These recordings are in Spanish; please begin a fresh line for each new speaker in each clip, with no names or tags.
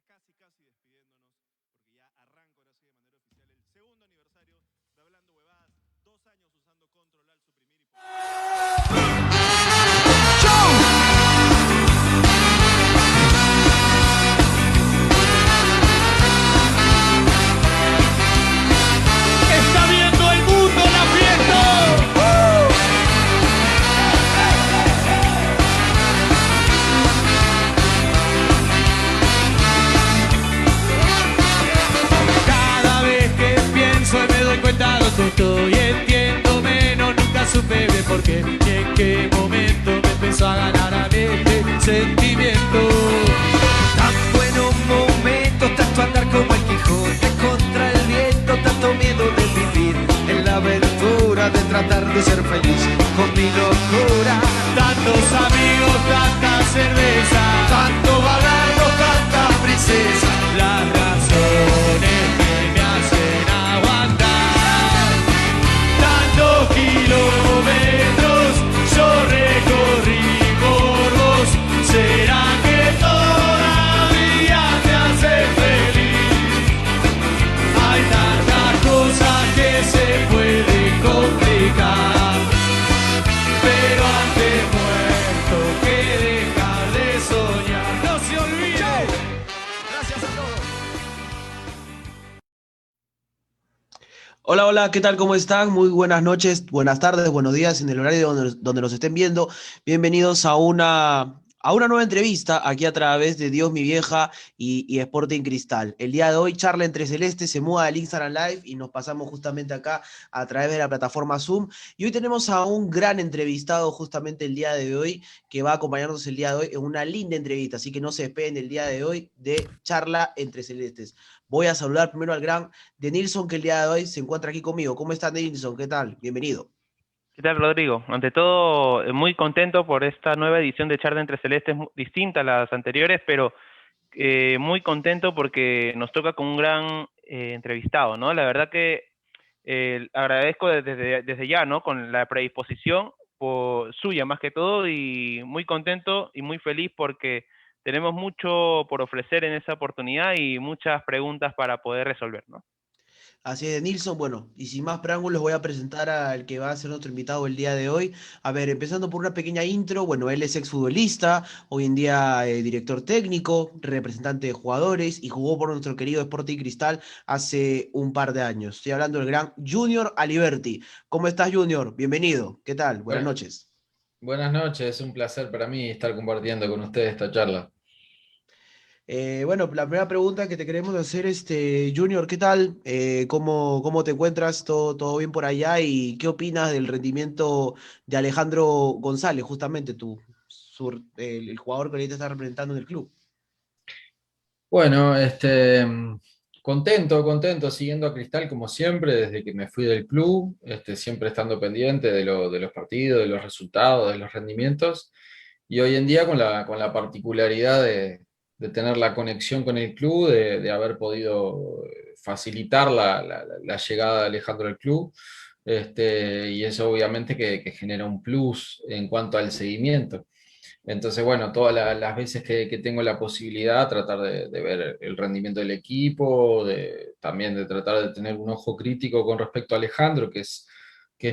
casi despidiéndonos, porque ya arranca ahora sí de manera oficial el segundo aniversario de Hablando Huevadas. 2 años usando Control Alt, suprimir y...
Está viendo el mundo la fiesta. Cada vez que pienso y me doy cuenta de que estoy entiendo menos, nunca supe bien por qué ni en qué momento me empezó a ganar a mí este sentimiento.
Tan buenos momentos, tanto andar como el Quijote contra el viento, tanto miedo de vivir en la aventura de tratar de ser feliz con mi locura.
Tantos amigos, tanta cerveza,
Tanto balazo, tanta princesa,
las razones que me hacen aguantar. Tantos kilómetros yo recorrí por vos. ¿Será que todavía te hace feliz? Hay tantas cosas que se pueden complicar, pero antes muerto que dejar de soñar. No se olvide.
gracias a todos.
Hola, hola, ¿qué tal? ¿Cómo están? Muy buenas noches, buenas tardes, buenos días en el horario donde nos estén viendo. Bienvenidos a una nueva entrevista aquí a través de Dios, mi vieja y Sporting Cristal. El día de hoy, charla entre Celeste se muda al Instagram Live y nos pasamos justamente acá a través de la plataforma Zoom. Y hoy tenemos a un gran entrevistado justamente el día de hoy que va a acompañarnos el día de hoy en una linda entrevista. Así que no se despeguen el día de hoy de charla entre Celestes. Voy a saludar primero al gran Denilson, que el día de hoy se encuentra aquí conmigo. ¿Cómo estás, Denilson? ¿Qué tal? Bienvenido.
¿Qué tal, Rodrigo? Ante todo, muy contento por esta nueva edición de Charla entre Celestes, distinta a las anteriores, pero muy contento porque nos toca con un gran entrevistado, ¿no? La verdad que agradezco desde ya, ¿no? Con la predisposición suya más que todo, y muy contento y muy feliz porque tenemos mucho por ofrecer en esa oportunidad y muchas preguntas para poder resolver, ¿no?
Así es, Denilson. Bueno, y sin más preámbulos, voy a presentar al que va a ser nuestro invitado el día de hoy. A ver, empezando por una pequeña intro. Bueno, él es exfutbolista, hoy en día director técnico, representante de jugadores y jugó por nuestro querido Sporting Cristal hace un par de años. Estoy hablando del gran Junior Aliberti. ¿Cómo estás, Junior? Bienvenido. ¿Qué tal? Buenas
Bueno,
noches.
buenas noches, es un placer para mí estar compartiendo con ustedes esta charla.
Bueno, la primera pregunta que te queremos hacer, Junior, ¿qué tal? ¿Cómo te encuentras? ¿Todo bien por allá? ¿Y qué opinas del rendimiento de Alejandro González, justamente el jugador que ahorita está representando en el club?
Bueno, contento, siguiendo a Cristal como siempre, desde que me fui del club, siempre estando pendiente de los partidos, de los resultados, de los rendimientos, y hoy en día con la particularidad de tener la conexión con el club, de haber podido facilitar la llegada de Alejandro al club, y eso obviamente que genera un plus en cuanto al seguimiento. Entonces, bueno, todas las veces que tengo la posibilidad, tratar de ver el rendimiento del equipo, también de tratar de tener un ojo crítico con respecto a Alejandro, que es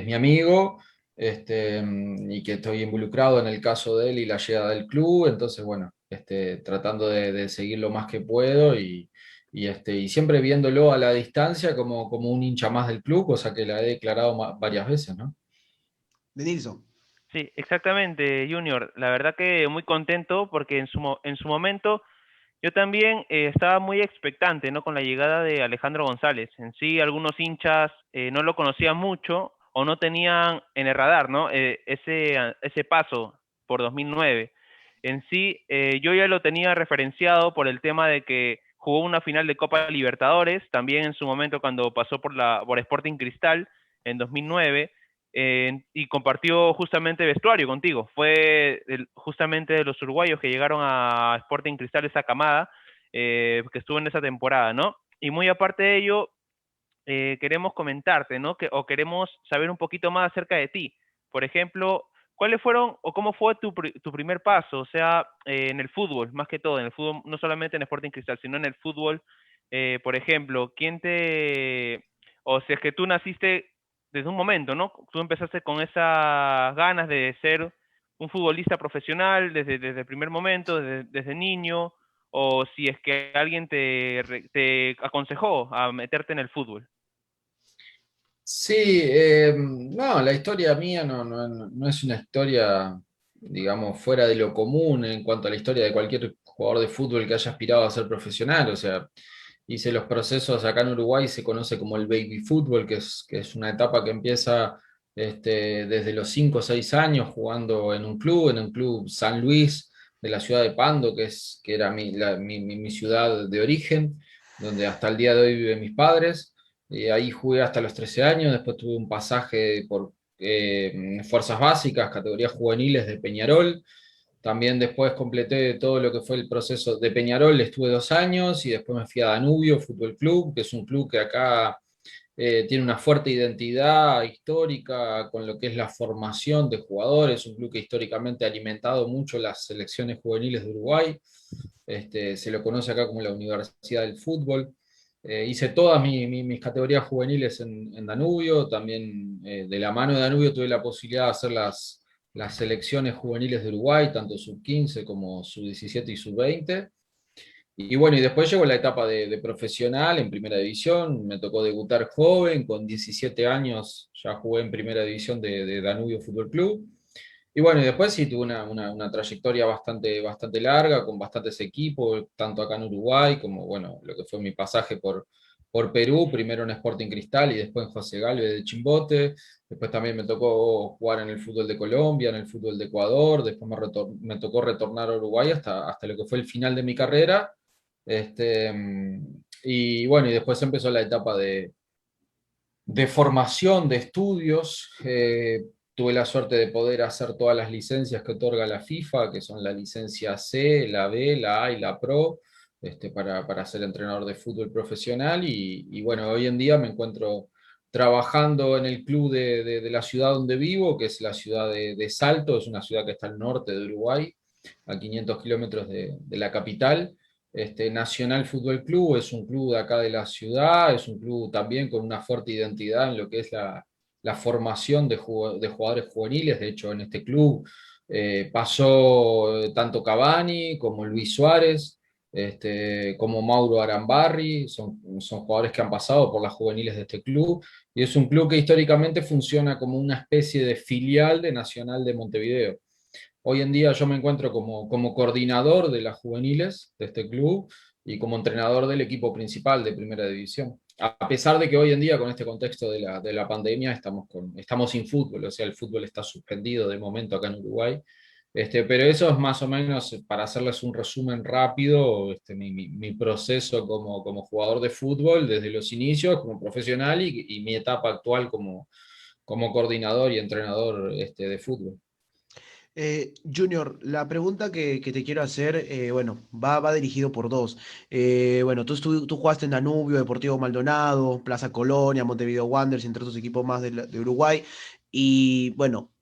mi amigo, y que estoy involucrado en el caso de él y la llegada del club. Entonces, bueno, tratando de seguir lo más que puedo y siempre viéndolo a la distancia como un hincha más del club, cosa que la he declarado varias veces, ¿no?
Denilson.
Sí, exactamente, Junior. La verdad que muy contento porque en su momento yo también estaba muy expectante, ¿no? Con la llegada de Alejandro González. En sí, algunos hinchas no lo conocían mucho o no tenían en el radar, ¿no? Ese paso por 2009. En sí, yo ya lo tenía referenciado por el tema de que jugó una final de Copa Libertadores, también en su momento cuando pasó por Sporting Cristal en 2009, y compartió justamente vestuario contigo. Fue justamente de los uruguayos que llegaron a Sporting Cristal, esa camada que estuvo en esa temporada, ¿no? Y muy aparte de ello, queremos comentarte, ¿no? O queremos saber un poquito más acerca de ti. Por ejemplo, ¿cuáles fueron o cómo fue tu primer paso? O sea, en el fútbol, más que todo, en el fútbol, no solamente en Sporting Cristal, sino en el fútbol, por ejemplo, o si es que tú naciste desde un momento, ¿no? Tú empezaste con esas ganas de ser un futbolista profesional desde el primer momento, desde niño, o si es que alguien te aconsejó a meterte en el fútbol.
Sí, no, la historia mía no es una historia, digamos, fuera de lo común en cuanto a la historia de cualquier jugador de fútbol que haya aspirado a ser profesional. O sea, hice los procesos acá en Uruguay, se conoce como el baby fútbol, que es una etapa que empieza desde los 5 o 6 años jugando en un club San Luis de la ciudad de Pando, que era mi ciudad de origen, donde hasta el día de hoy viven mis padres. Ahí jugué hasta los 13 años, después tuve un pasaje por fuerzas básicas, categorías juveniles de Peñarol. También después completé todo lo que fue el proceso de Peñarol, estuve 2 años y después me fui a Danubio Fútbol Club, que es un club que acá tiene una fuerte identidad histórica con lo que es la formación de jugadores, un club que históricamente ha alimentado mucho las selecciones juveniles de Uruguay. Se lo conoce acá como la Universidad del Fútbol. Hice todas mis categorías juveniles en Danubio, también de la mano de Danubio tuve la posibilidad de hacer las selecciones juveniles de Uruguay, tanto sub-15 como sub-17 y sub-20. Y bueno, y después llegó la etapa de profesional en primera división, me tocó debutar joven, con 17 años ya jugué en primera división de Danubio Fútbol Club. Y bueno, y después sí tuve una trayectoria bastante larga, con bastantes equipos, tanto acá en Uruguay como, bueno, lo que fue mi pasaje por Perú, primero en Sporting Cristal y después en José Galvez de Chimbote. Después también me tocó jugar en el fútbol de Colombia, en el fútbol de Ecuador, después me tocó retornar a Uruguay hasta lo que fue el final de mi carrera. Y bueno, y después empezó la etapa de formación, de estudios. Tuve la suerte de poder hacer todas las licencias que otorga la FIFA, que son la licencia C, la B, la A y la Pro, para ser entrenador de fútbol profesional. Y bueno, hoy en día me encuentro trabajando en el club de la ciudad donde vivo, que es la ciudad de Salto, es una ciudad que está al norte de Uruguay, a 500 kilómetros de la capital. Nacional Fútbol Club es un club de acá de la ciudad, es un club también con una fuerte identidad en lo que es la formación de jugadores juveniles. De hecho, en este club pasó tanto Cavani como Luis Suárez, como Mauro Arambarri, son jugadores que han pasado por las juveniles de este club, y es un club que históricamente funciona como una especie de filial de Nacional de Montevideo. Hoy en día yo me encuentro como coordinador de las juveniles de este club y como entrenador del equipo principal de Primera División. A pesar de que hoy en día, con este contexto de la pandemia, estamos sin fútbol, o sea, el fútbol está suspendido de momento acá en Uruguay. Pero eso es más o menos, para hacerles un resumen rápido, mi proceso como jugador de fútbol desde los inicios, como profesional, y mi etapa actual como coordinador y entrenador de fútbol.
Junior, la pregunta que te quiero hacer, bueno, va dirigido por dos. Bueno, tú jugaste en Danubio, Deportivo Maldonado, Plaza Colonia, Montevideo Wanderers, entre otros equipos más de Uruguay. Y bueno,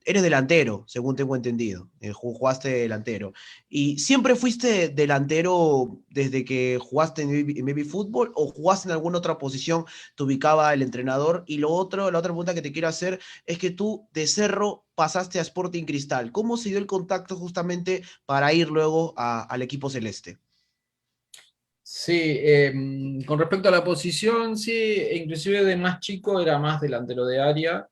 eres delantero, según tengo entendido. Jugaste delantero. ¿Y siempre fuiste delantero desde que jugaste en Baby Fútbol o jugaste en alguna otra posición, te ubicaba el entrenador? Y la otra pregunta que te quiero hacer es que tú de Cerro pasaste a Sporting Cristal. ¿Cómo se dio el contacto justamente para ir luego al equipo celeste?
Sí, con respecto a la posición, sí, inclusive de más chico era más delantero de área,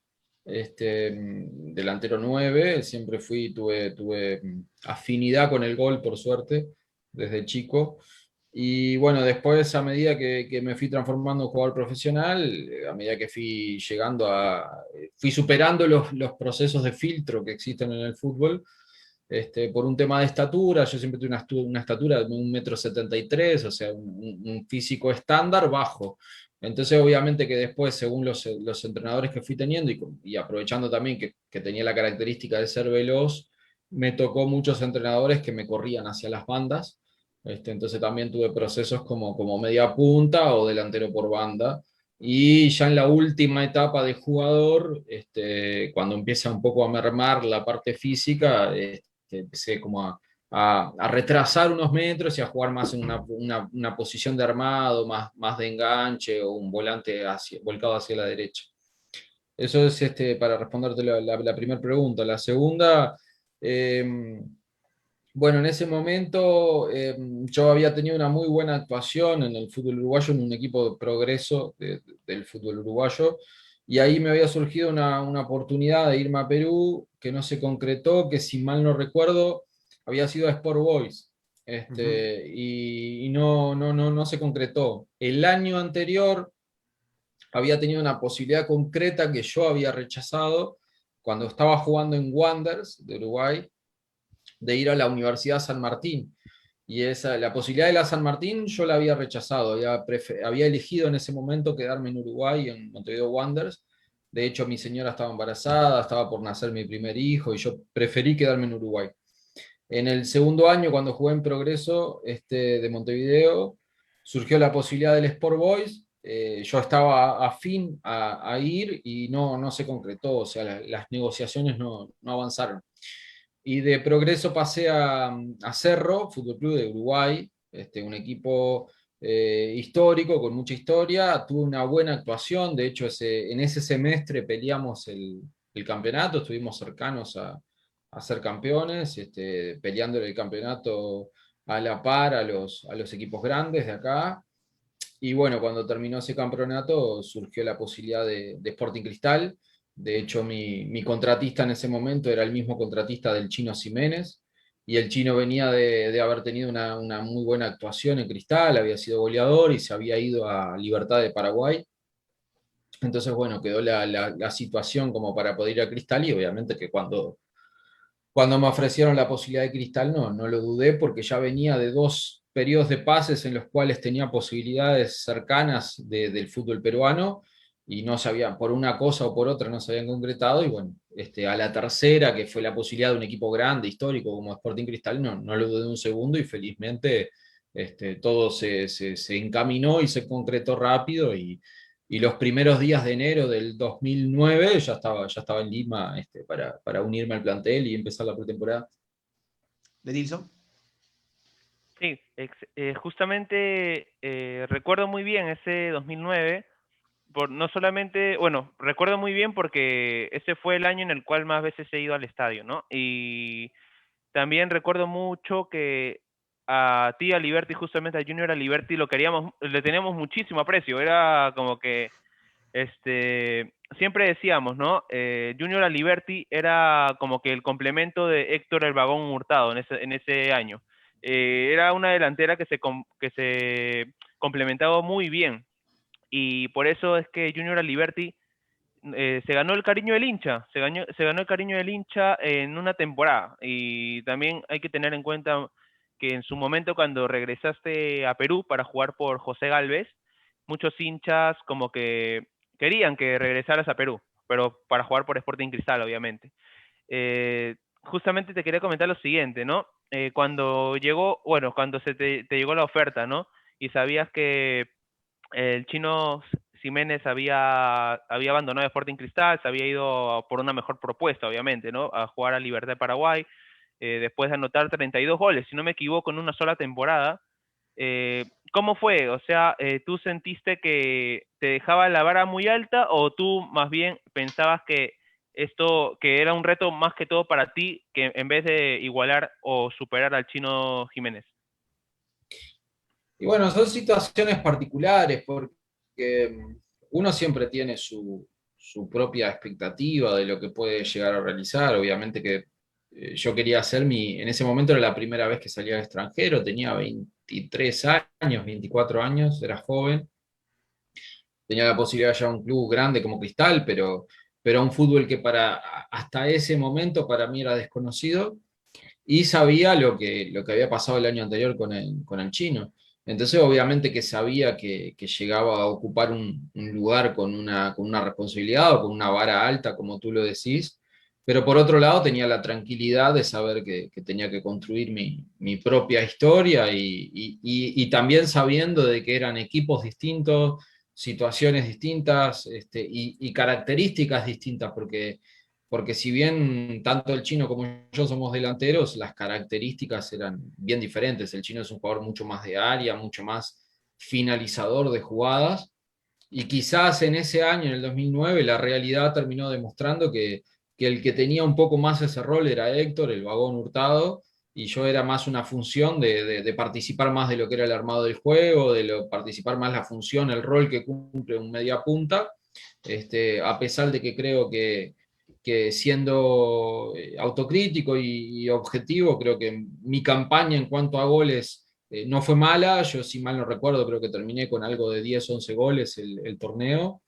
delantero 9. Siempre tuve afinidad con el gol, por suerte, desde chico. Y bueno, después, a medida que me fui transformando en jugador profesional, a medida que fui superando los procesos de filtro que existen en el fútbol, por un tema de estatura. Yo siempre tuve una estatura de 1,73 m, o sea, un físico estándar bajo. Entonces, obviamente que después, según los entrenadores que fui teniendo y aprovechando también que tenía la característica de ser veloz, me tocó muchos entrenadores que me corrían hacia las bandas. Entonces también tuve procesos como media punta o delantero por banda. Y ya en la última etapa de jugador, cuando empieza un poco a mermar la parte física, empecé como a retrasar unos metros y a jugar más en una posición de armado, más de enganche o un volante volcado hacia la derecha. Eso es para responderte la primera pregunta. La segunda, bueno, en ese momento yo había tenido una muy buena actuación en el fútbol uruguayo, en un equipo de progreso del fútbol uruguayo, y ahí me había surgido una oportunidad de irme a Perú que no se concretó, que si mal no recuerdo había sido a Sport Boys, y no se concretó. El año anterior había tenido una posibilidad concreta que yo había rechazado cuando estaba jugando en Wanderers de Uruguay, de ir a la Universidad San Martín. Y la posibilidad de la San Martín yo la había rechazado, había elegido en ese momento quedarme en Uruguay, en Montevideo Wanderers. De hecho, mi señora estaba embarazada, estaba por nacer mi primer hijo, y yo preferí quedarme en Uruguay. En el segundo año, cuando jugué en Progreso de Montevideo, surgió la posibilidad del Sport Boys. Yo estaba afín a ir y no se concretó, o sea, las negociaciones no avanzaron. Y de Progreso pasé a Cerro, Fútbol Club de Uruguay, un equipo histórico, con mucha historia. Tuve una buena actuación, de hecho en ese semestre peleamos el campeonato, estuvimos cercanos a ser campeones, peleando el campeonato a la par a los equipos grandes de acá. Y bueno, cuando terminó ese campeonato surgió la posibilidad de Sporting Cristal. De hecho, mi contratista en ese momento era el mismo contratista del Chino Ximénez, y el Chino venía de haber tenido una muy buena actuación en Cristal, había sido goleador y se había ido a Libertad de Paraguay. Entonces, bueno, quedó la situación como para poder ir a Cristal, y obviamente que cuando me ofrecieron la posibilidad de Cristal no lo dudé, porque ya venía de 2 periodos de pases en los cuales tenía posibilidades cercanas del fútbol peruano, y no sabían, por una cosa o por otra no se habían concretado. Y bueno, a la tercera, que fue la posibilidad de un equipo grande, histórico como Sporting Cristal, no lo dudé un segundo, y felizmente todo se encaminó y se concretó rápido, y los primeros días de enero del 2009 ya estaba en Lima, para unirme al plantel y empezar la pretemporada.
¿Denilson?
Sí, justamente recuerdo muy bien ese 2009, no solamente, bueno, recuerdo muy bien porque ese fue el año en el cual más veces he ido al estadio, ¿no? Y también recuerdo mucho que a ti, a Liberty, justamente a Junior, a Liberty, le teníamos muchísimo aprecio. Era como que siempre decíamos, ¿no? Junior a Liberty era como que el complemento de Héctor el Vagón Hurtado en ese año. Era una delantera que se complementaba muy bien, y por eso es que Junior a Liberty se ganó el cariño del hincha, se ganó el cariño del hincha en una temporada. Y también hay que tener en cuenta que en su momento, cuando regresaste a Perú para jugar por José Gálvez, muchos hinchas como que querían que regresaras a Perú, pero para jugar por Sporting Cristal, obviamente. Justamente te quería comentar lo siguiente, ¿no? Cuando se te llegó la oferta, ¿no? Y sabías que el Chino Ximénez había abandonado Sporting Cristal, se había ido por una mejor propuesta, obviamente, ¿no? A jugar a Libertad de Paraguay, después de anotar 32 goles, si no me equivoco, en una sola temporada. ¿Cómo fue? O sea, ¿tú sentiste que te dejaba la vara muy alta, o tú más bien pensabas que era un reto más que todo para ti, que en vez de igualar o superar al Chino Ximénez?
Y bueno, son situaciones particulares, porque uno siempre tiene su propia expectativa de lo que puede llegar a realizar. Obviamente que yo quería hacer en ese momento era la primera vez que salía al extranjero, tenía 23 años, 24 años, era joven, tenía la posibilidad de llegar a un club grande como Cristal, pero un fútbol que hasta ese momento para mí era desconocido, y sabía lo que había pasado el año anterior con el Chino. Entonces, obviamente que sabía que llegaba a ocupar un lugar con una responsabilidad o con una vara alta, como tú lo decís, pero por otro lado tenía la tranquilidad de saber que tenía que construir mi propia historia, y también sabiendo de que eran equipos distintos, situaciones distintas y características distintas, porque si bien tanto el Chino como yo somos delanteros, las características eran bien diferentes. El Chino es un jugador mucho más de área, mucho más finalizador de jugadas, y quizás en ese año, en el 2009, la realidad terminó demostrando que el que tenía un poco más ese rol era Héctor, el vagón Hurtado, y yo era más una función de participar más de lo que era el armado del juego, participar más la función, el rol que cumple un media punta, a pesar de que creo que siendo autocrítico y objetivo, creo que mi campaña en cuanto a goles no fue mala. Yo, si mal no recuerdo, creo que terminé con algo de 10, 11 goles el torneo.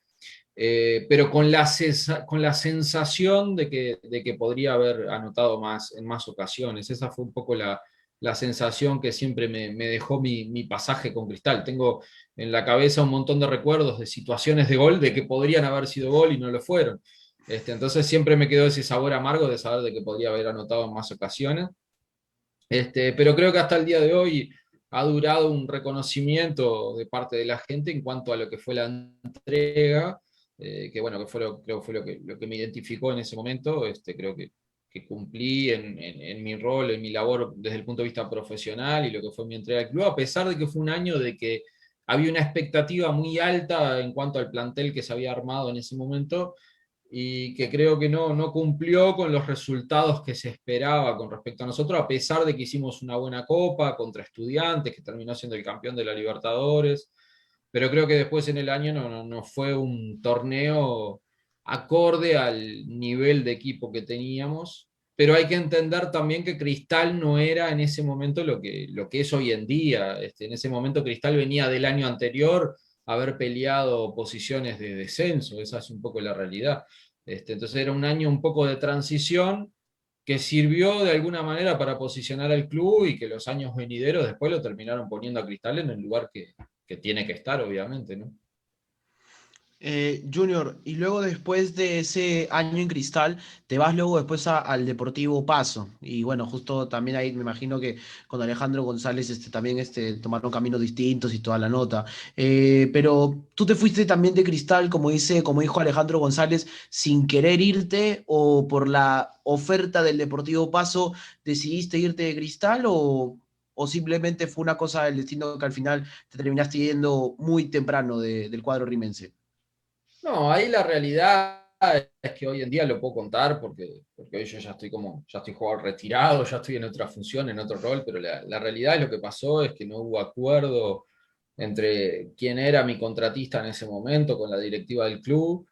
Pero con la sensación de que podría haber anotado más en más ocasiones. Esa fue un poco la sensación que siempre me dejó mi pasaje con Cristal. Tengo en la cabeza un montón de recuerdos de situaciones de gol, de que podrían haber sido gol y no lo fueron. Entonces siempre me quedó ese sabor amargo de saber de que podría haber anotado en más ocasiones. Pero creo que hasta el día de hoy ha durado un reconocimiento de parte de la gente en cuanto a lo que fue la entrega, que bueno, creo que fue lo que me identificó en ese momento. Creo que cumplí en mi rol, en mi labor desde el punto de vista profesional y lo que fue mi entrega al club, a pesar de que fue un año de que había una expectativa muy alta en cuanto al plantel que se había armado en ese momento, y que creo que no cumplió con los resultados que se esperaba con respecto a nosotros, a pesar de que hicimos una buena copa contra Estudiantes, que terminó siendo el campeón de la Libertadores. Pero creo que después en el año no fue un torneo acorde al nivel de equipo que teníamos. Pero hay que entender también que Cristal no era en ese momento lo que es hoy en día. En ese momento Cristal venía del año anterior a haber peleado posiciones de descenso. Esa es un poco la realidad. Entonces era un año un poco de transición que sirvió de alguna manera para posicionar al club, y que los años venideros después lo terminaron poniendo a Cristal en el lugar que tiene que estar, obviamente, ¿no?
Junior, y luego después de ese año en Cristal, te vas luego después al Deportivo Paso. Y bueno, justo también ahí me imagino que con Alejandro González también tomaron caminos distintos y toda la nota. Pero tú te fuiste también de Cristal, como dijo Alejandro González, sin querer irte, o por la oferta del Deportivo Paso decidiste irte de Cristal, o simplemente fue una cosa del destino que al final te terminaste yendo muy temprano del cuadro rimense.
No, ahí la realidad es que hoy en día lo puedo contar porque hoy yo ya estoy jugador retirado, ya estoy en otra función, en otro rol, pero la realidad es lo que pasó es que no hubo acuerdo entre quién era mi contratista en ese momento con la directiva del club.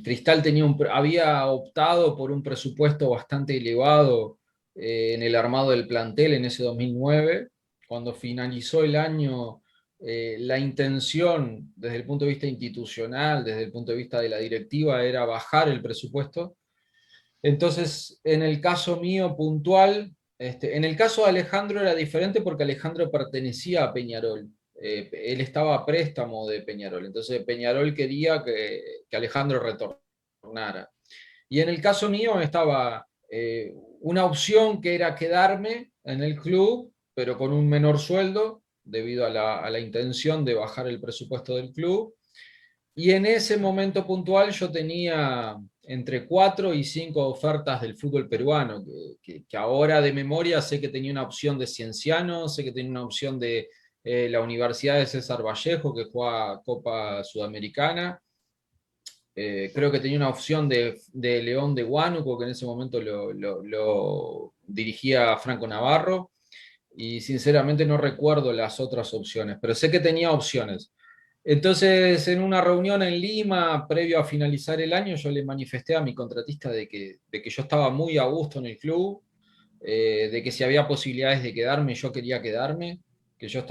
Cristal había optado por un presupuesto bastante elevado en el armado del plantel en ese 2009. Cuando finalizó el año, la intención desde el punto de vista institucional, desde el punto de vista de la directiva, era bajar el presupuesto. Entonces, en el caso mío puntual, en el caso de Alejandro era diferente porque Alejandro pertenecía a Peñarol. Él estaba a préstamo de Peñarol, entonces Peñarol quería que Alejandro retornara. Y en el caso mío estaba una opción que era quedarme en el club, pero con un menor sueldo, debido a la intención de bajar el presupuesto del club. Y en ese momento puntual yo tenía entre 4 y 5 ofertas del fútbol peruano, que ahora de memoria sé que tenía una opción de Cienciano, sé que tenía una opción de la Universidad de César Vallejo, que juega Copa Sudamericana. Creo que tenía una opción de León de Huánuco, que en ese momento lo dirigía Franco Navarro, y sinceramente no recuerdo las otras opciones, pero sé que tenía opciones. Entonces, en una reunión en Lima, previo a finalizar el año, yo le manifesté a mi contratista de que yo estaba muy a gusto en el club, de que si había posibilidades de quedarme, yo quería quedarme, que yo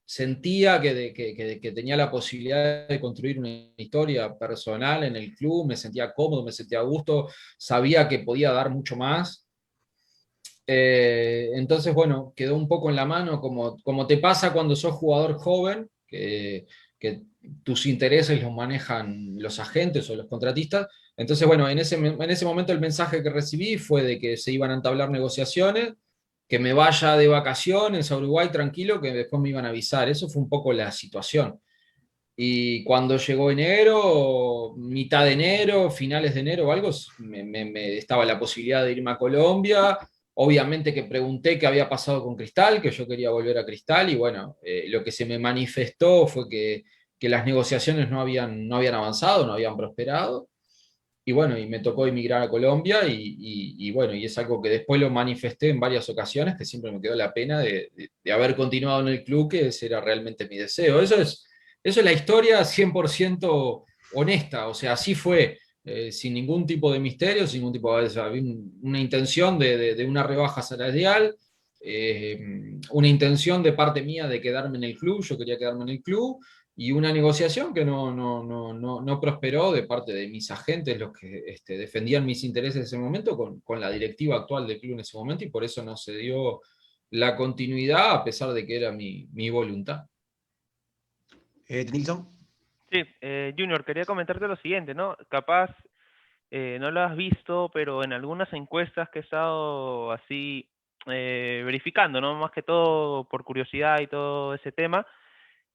sentía que tenía la posibilidad de construir una historia personal en el club, me sentía cómodo, me sentía a gusto, sabía que podía dar mucho más. Entonces, bueno, quedó un poco en la mano, como te pasa cuando sos jugador joven, que tus intereses los manejan los agentes o los contratistas. Entonces, bueno, en ese momento el mensaje que recibí fue de que se iban a entablar negociaciones, que me vaya de vacaciones a Uruguay tranquilo, que después me iban a avisar. Eso fue un poco la situación. Y cuando llegó enero, mitad de enero, finales de enero o algo, estaba la posibilidad de irme a Colombia. Obviamente que pregunté qué había pasado con Cristal, que yo quería volver a Cristal, y bueno, lo que se me manifestó fue que las negociaciones no habían avanzado, no habían prosperado. Y bueno, y me tocó emigrar a Colombia y bueno, y es algo que después lo manifesté en varias ocasiones, que siempre me quedó la pena de haber continuado en el club, que ese era realmente mi deseo. Eso es la historia 100% honesta, o sea, así fue, sin ningún tipo de misterio, sin ningún tipo de... Había una intención de una rebaja salarial, una intención de parte mía de quedarme en el club, yo quería quedarme en el club, y una negociación que no prosperó de parte de mis agentes, los que defendían mis intereses en ese momento, con la directiva actual del club en ese momento, y por eso no se dio la continuidad, a pesar de que era mi voluntad.
Nilsson.
Sí, Junior, quería comentarte lo siguiente, ¿no? Capaz no lo has visto, pero en algunas encuestas que he estado así verificando, ¿no? Más que todo por curiosidad y todo ese tema,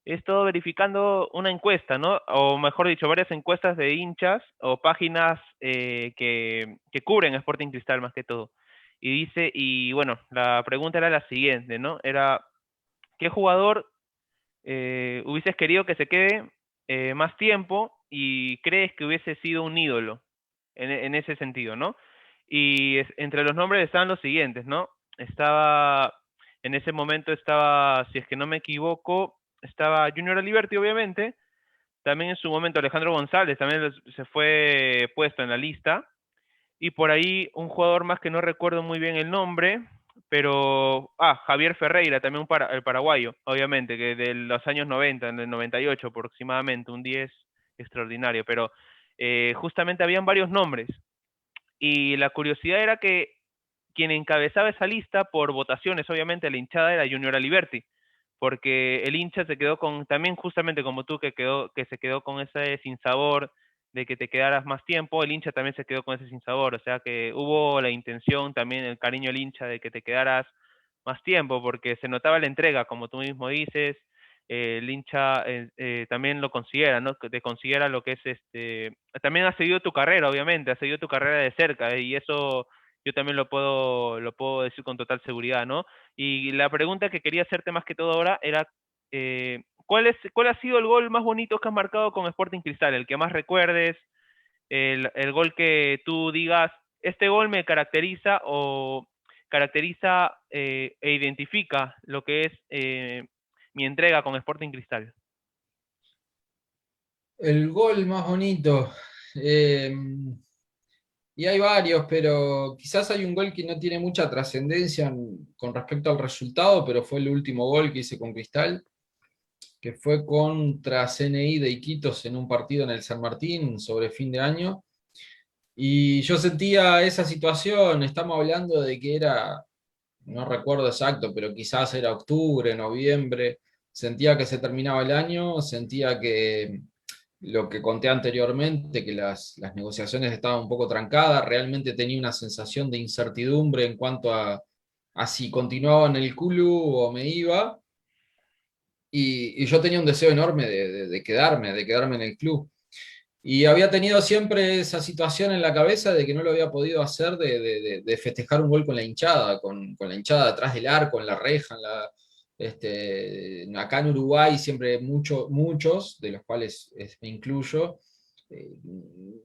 he estado verificando una encuesta, ¿no? O mejor dicho, varias encuestas de hinchas o páginas que cubren Sporting Cristal más que todo. Y dice, y bueno, la pregunta era la siguiente, ¿no? Era, ¿qué jugador hubieses querido que se quede más tiempo y crees que hubiese sido un ídolo en ese sentido, ¿no? Y entre los nombres estaban los siguientes, ¿no? En ese momento estaba, si es que no me equivoco, estaba Junior Aliberti, obviamente. También en su momento Alejandro González también se fue puesto en la lista. Y por ahí un jugador más que no recuerdo muy bien el nombre, pero Javier Ferreira, también el paraguayo, obviamente, que de los años 90, en el 98 aproximadamente, un 10 extraordinario, pero justamente habían varios nombres. Y la curiosidad era que quien encabezaba esa lista por votaciones, obviamente, la hinchada era Junior Aliberti, porque el hincha se quedó con, también justamente como tú, que se quedó con ese sinsabor de que te quedaras más tiempo, el hincha también se quedó con ese sinsabor, o sea que hubo la intención, también el cariño del hincha de que te quedaras más tiempo, porque se notaba la entrega, como tú mismo dices, el hincha también lo considera, ¿no? Te considera lo que es también ha seguido tu carrera, obviamente, ha seguido tu carrera de cerca, y eso yo también lo puedo decir con total seguridad, ¿no? Y la pregunta que quería hacerte más que todo ahora era, ¿cuál ha sido el gol más bonito que has marcado con Sporting Cristal? El que más recuerdes, el gol que tú digas, este gol me caracteriza o caracteriza e identifica lo que es mi entrega con Sporting Cristal.
El gol más bonito. Y hay varios, pero quizás hay un gol que no tiene mucha trascendencia con respecto al resultado, pero fue el último gol que hice con Cristal, que fue contra CNI de Iquitos en un partido en el San Martín sobre fin de año. Y yo sentía esa situación, estamos hablando de que era, no recuerdo exacto, pero quizás era octubre, noviembre, sentía que se terminaba el año, sentía que lo que conté anteriormente, que las negociaciones estaban un poco trancadas, realmente tenía una sensación de incertidumbre en cuanto a si continuaba en el club o me iba, y yo tenía un deseo enorme de quedarme en el club. Y había tenido siempre esa situación en la cabeza de que no lo había podido hacer de festejar un gol con la hinchada, con la hinchada atrás del arco, en la reja, acá en Uruguay siempre muchos, de los cuales me incluyo,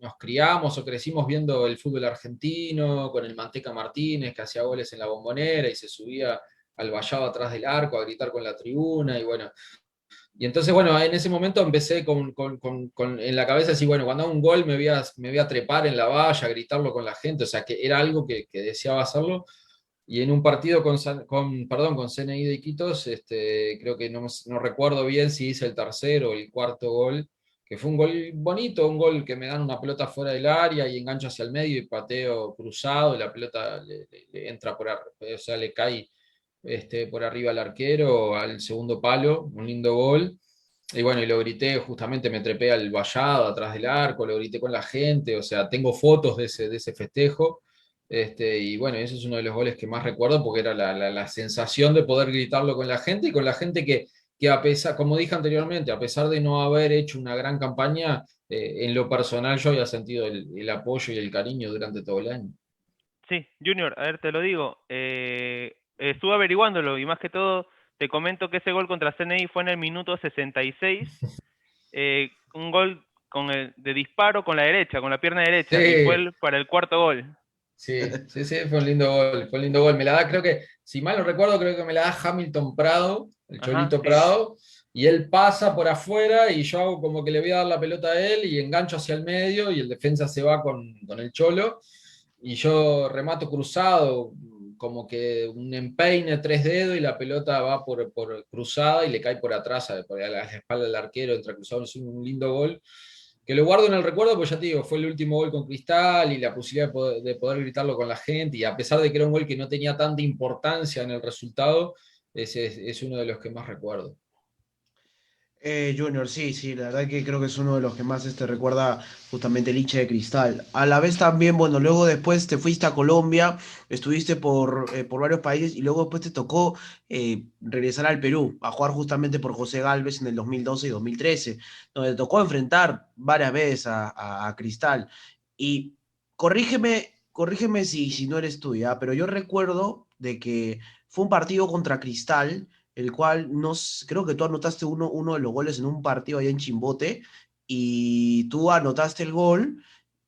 nos criamos o crecimos viendo el fútbol argentino, con el Manteca Martínez que hacía goles en la Bombonera y se subía al vallado atrás del arco a gritar con la tribuna, y bueno, y entonces, bueno, en ese momento empecé en la cabeza así, bueno, cuando hago un gol me voy a trepar en la valla, a gritarlo con la gente, o sea, que era algo que deseaba hacerlo. Y en un partido con CNI de Iquitos, creo que no recuerdo bien si hice el tercero o el cuarto gol, que fue un gol bonito, un gol que me dan una pelota fuera del área y engancho hacia el medio y pateo cruzado, y la pelota le entra o sea, le cae por arriba al arquero, al segundo palo, un lindo gol. Y bueno, y lo grité, justamente me trepé al vallado atrás del arco, lo grité con la gente, o sea, tengo fotos de ese festejo. Y bueno, ese es uno de los goles que más recuerdo porque era la sensación de poder gritarlo con la gente y con la gente que a pesar, como dije anteriormente, a pesar de no haber hecho una gran campaña, en lo personal yo había sentido el apoyo y el cariño durante todo el año.
Sí, Junior, a ver, te lo digo. Estuve averiguándolo y más que todo te comento que ese gol contra CNI fue en el minuto 66. Un gol de disparo con la derecha, con la pierna derecha, y fue
Sí,
para el cuarto gol.
sí, sí, sí, fue un lindo gol, fue un lindo gol. Me la da, creo que, si mal no recuerdo, creo que me la da Hamilton Prado, el
Ajá,
Cholito
sí.
Prado, y él pasa por afuera y yo hago como que le voy a dar la pelota a él y engancho hacia el medio y el defensa se va con el Cholo y yo remato cruzado, como que un empeine, tres dedos y la pelota va por cruzada y le cae por atrás, a la espalda del arquero, entre cruzado, es un lindo gol que lo guardo en el recuerdo, pues ya te digo, fue el último gol con Cristal y la posibilidad de poder gritarlo con la gente, y a pesar de que era un gol que no tenía tanta importancia en el resultado, ese es uno de los que más recuerdo.
Junior, sí, sí, la verdad que creo que es uno de los que más recuerda justamente el hincha de Cristal. A la vez también, bueno, luego después te fuiste a Colombia, estuviste por varios países y luego después te tocó regresar al Perú, a jugar justamente por José Galvez en el 2012 y 2013, donde te tocó enfrentar varias veces a Cristal. Y corrígeme si no eres tú, ¿ya? Pero yo recuerdo de que fue un partido contra Cristal el cual creo que tú anotaste uno de los goles en un partido allá en Chimbote y tú anotaste el gol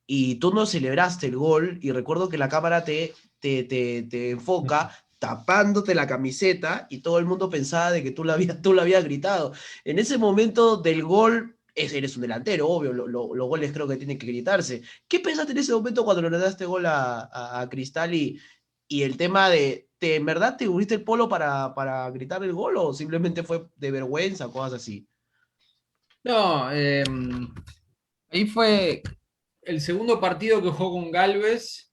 y tú no celebraste el gol y recuerdo que la cámara te enfoca tapándote la camiseta y todo el mundo pensaba de que tú la habías gritado. En ese momento del gol, eres un delantero, obvio, los goles creo que tienen que gritarse. ¿Qué pensaste en ese momento cuando le daste gol a Cristal y el tema en verdad te uniste el polo para gritar el gol o simplemente fue de vergüenza, cosas así?
No, ahí fue el segundo partido que jugó con Galvez,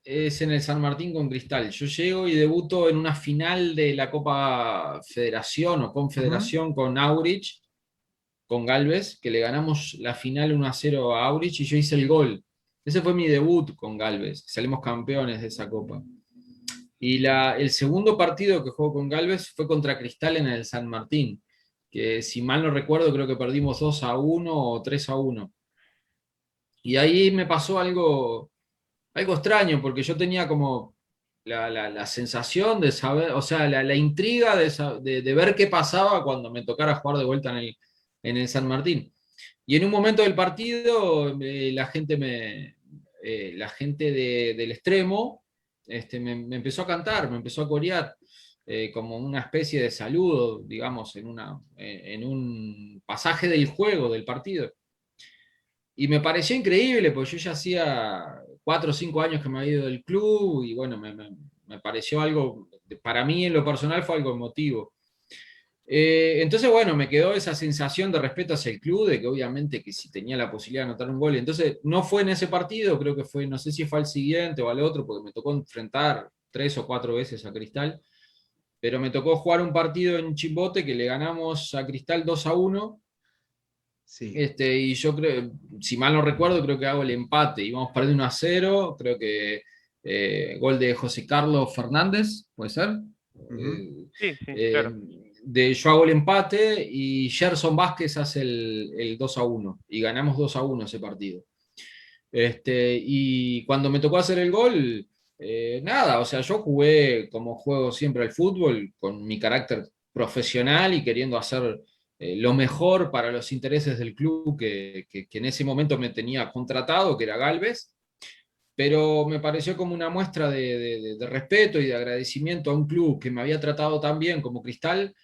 es en el San Martín con Cristal. Yo llego y debuto en una final de la Copa Federación o
Ujú.
Confederación con Aurich, con Galvez, que le ganamos la final 1-0 a Aurich y yo hice el gol. Ese fue mi debut con Galvez, salimos campeones de esa copa. Y el segundo partido que jugó con Galvez fue contra Cristal en el San Martín, que si mal no recuerdo creo que perdimos 2-1 o 3-1. Y ahí me pasó algo extraño, porque yo tenía como la sensación de saber, o sea, la intriga de ver qué pasaba cuando me tocara jugar de vuelta en el San Martín. Y en un momento del partido, la gente del extremo me empezó a cantar, me empezó a corear, como una especie de saludo, digamos, en un pasaje del juego, del partido. Y me pareció increíble, porque yo ya hacía 4 o 5 años que me había ido del club y bueno, me pareció algo, para mí en lo personal fue algo emotivo. Entonces, bueno, me quedó esa sensación de respeto hacia el club, de que obviamente que si tenía la posibilidad de anotar un gol, entonces no fue en ese partido, creo que fue, no sé si fue al siguiente o al otro, porque me tocó enfrentar 3 o 4 veces a Cristal, pero me tocó jugar un partido en Chimbote que le ganamos a Cristal 2-1.
Sí.
Y yo creo, si mal no recuerdo, creo que hago el empate. Íbamos perdiendo 1-0, creo que gol de José Carlos Fernández, ¿puede ser?
Ujú.
Eh,
Sí, sí,
eh,
claro.
yo hago el empate y Gerson Vázquez hace el 2-1 y ganamos 2-1 ese partido. Y cuando me tocó hacer el gol, nada, o sea, yo jugué como juego siempre al fútbol, con mi carácter profesional y queriendo hacer lo mejor para los intereses del club que en ese momento me tenía contratado, que era Galvez, pero me pareció como una muestra de respeto y de agradecimiento a un club que me había tratado tan bien como Cristal,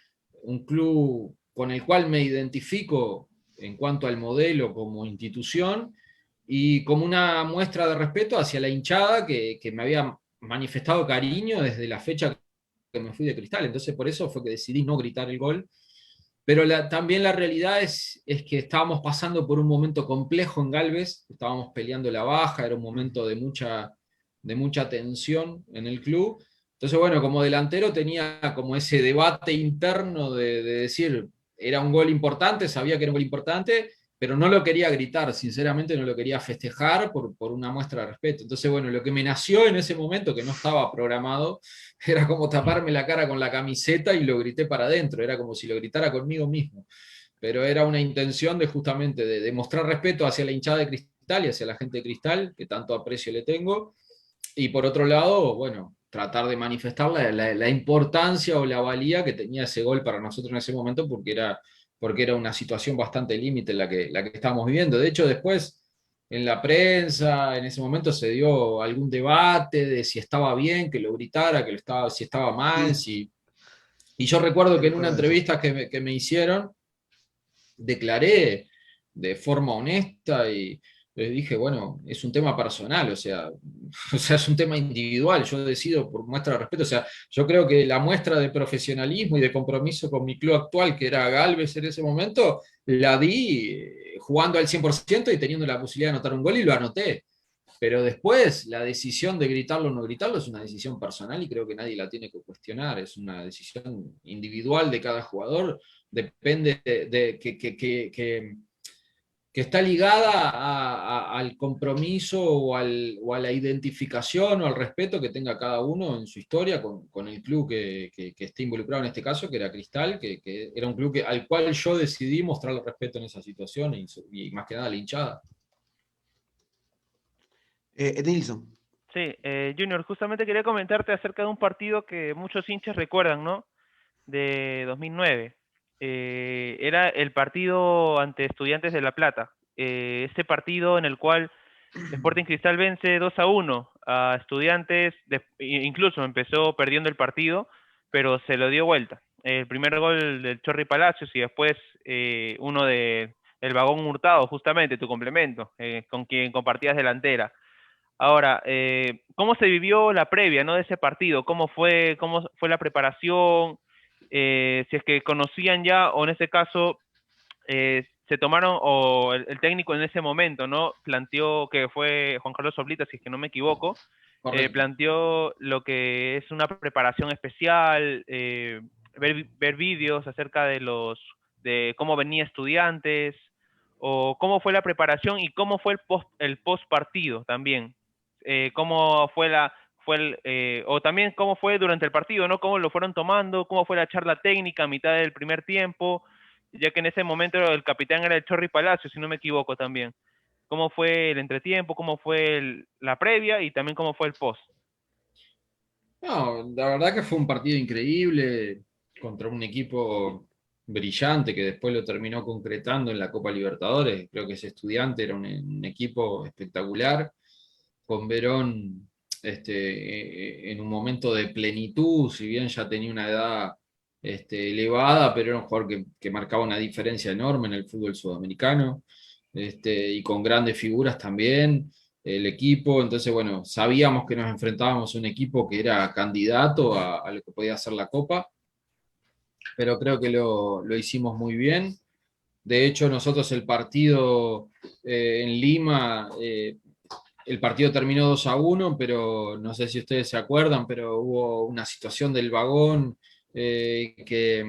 un club con el cual me identifico en cuanto al modelo como institución y como una muestra de respeto hacia la hinchada que me había manifestado cariño desde la fecha que me fui de Cristal. Entonces por eso fue que decidí no gritar el gol, pero también la realidad es que estábamos pasando por un momento complejo en Galvez, estábamos peleando la baja, era un momento de mucha tensión en el club. Entonces, bueno, como delantero tenía como ese debate interno de decir, era un gol importante, sabía que era un gol importante, pero no lo quería gritar, sinceramente no lo quería festejar por una muestra de respeto. Entonces, bueno, lo que me nació en ese momento, que no estaba programado, era como taparme la cara con la camiseta y lo grité para adentro, era como si lo gritara conmigo mismo. Pero era una intención de justamente de mostrar respeto hacia la hinchada de Cristal y hacia la gente de Cristal, que tanto aprecio le tengo, y por otro lado, bueno, tratar de manifestar la importancia o la valía que tenía ese gol para nosotros en ese momento, porque era una situación bastante límite la que estábamos viviendo. De hecho, después en la prensa, en ese momento se dio algún debate de si estaba bien que lo gritara, si estaba mal, y yo recuerdo que en una entrevista que me hicieron, declaré de forma honesta y les dije, bueno, es un tema personal, o sea, es un tema individual, yo decido por muestra de respeto, o sea, yo creo que la muestra de profesionalismo y de compromiso con mi club actual, que era Galvez en ese momento, la di jugando al 100% y teniendo la posibilidad de anotar un gol y lo anoté. Pero después, la decisión de gritarlo o no gritarlo es una decisión personal y creo que nadie la tiene que cuestionar, es una decisión individual de cada jugador, depende que está ligada al compromiso o a la identificación o al respeto que tenga cada uno en su historia con el club que esté involucrado en este caso, que era Cristal, que era un club al cual yo decidí mostrarle respeto en esa situación y más que nada la hinchada.
Edilson.
Sí, Junior, justamente quería comentarte acerca de un partido que muchos hinchas recuerdan, ¿no? De 2009. Era el partido ante Estudiantes de La Plata. Ese partido en el cual Sporting Cristal vence 2-1 a Estudiantes, incluso empezó perdiendo el partido, pero se lo dio vuelta. El primer gol del Chorri Palacios y después uno del Vagón Hurtado, justamente tu complemento, con quien compartías delantera. Ahora, ¿cómo se vivió la previa, ¿no?, de ese partido? ¿Cómo fue la preparación? Si es que conocían ya, o en ese caso, se tomaron, o el técnico en ese momento, ¿no?, planteó, que fue Juan Carlos Oblita, si es que no me equivoco, planteó lo que es una preparación especial, ver vídeos acerca de cómo venía Estudiantes, o cómo fue la preparación y cómo fue el post partido también. Cómo fue o también cómo fue durante el partido, ¿no? Cómo lo fueron tomando, cómo fue la charla técnica a mitad del primer tiempo, ya que en ese momento el capitán era el Chorri Palacio, si no me equivoco también. ¿Cómo fue el entretiempo? ¿Cómo fue la previa? Y también cómo fue el post.
No, la verdad que fue un partido increíble contra un equipo brillante que después lo terminó concretando en la Copa Libertadores. Creo que ese Estudiante era un equipo espectacular, con Verón en un momento de plenitud, si bien ya tenía una edad elevada, pero era un jugador que marcaba una diferencia enorme en el fútbol sudamericano, y con grandes figuras también, el equipo. Entonces, bueno, sabíamos que nos enfrentábamos a un equipo que era candidato a lo que podía ser la Copa, pero creo que lo hicimos muy bien. De hecho, nosotros el partido en Lima, el partido terminó 2-1, pero no sé si ustedes se acuerdan, pero hubo una situación del Vagón que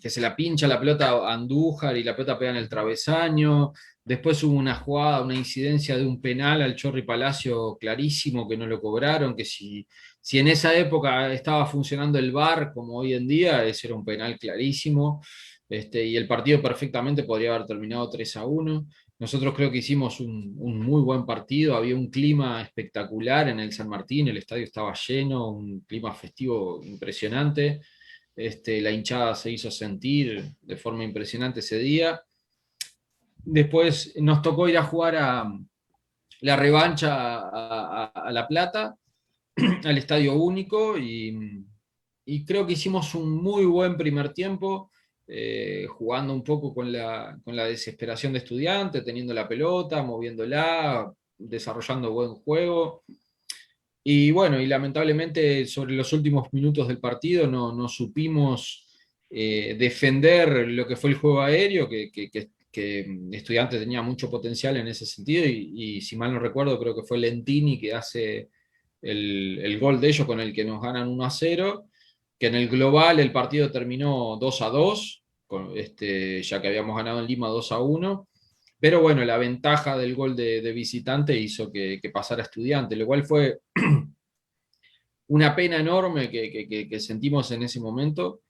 se la pincha la pelota a Andújar y la pelota pega en el travesaño. Después hubo una jugada, una incidencia de un penal al Chorri Palacio clarísimo que no lo cobraron, que si en esa época estaba funcionando el VAR como hoy en día, ese era un penal clarísimo, y el partido perfectamente podría haber terminado 3-1. Nosotros creo que hicimos un muy buen partido, había un clima espectacular en el San Martín, el estadio estaba lleno, un clima festivo impresionante, la hinchada se hizo sentir de forma impresionante ese día. Después nos tocó ir a jugar a la revancha a La Plata, al Estadio Único, y creo que hicimos un muy buen primer tiempo, jugando un poco con la desesperación de Estudiantes, teniendo la pelota, moviéndola, desarrollando buen juego. Y bueno, y lamentablemente sobre los últimos minutos del partido no supimos defender lo que fue el juego aéreo, que Estudiantes tenía mucho potencial en ese sentido, y si mal no recuerdo, creo que fue Lentini que hace el gol de ellos con el que nos ganan 1-0, que en el global el partido terminó 2-2, ya que habíamos ganado en Lima 2-1, Pero bueno, la ventaja del gol de visitante hizo que pasara Estudiante, lo cual fue una pena enorme que sentimos en ese momento,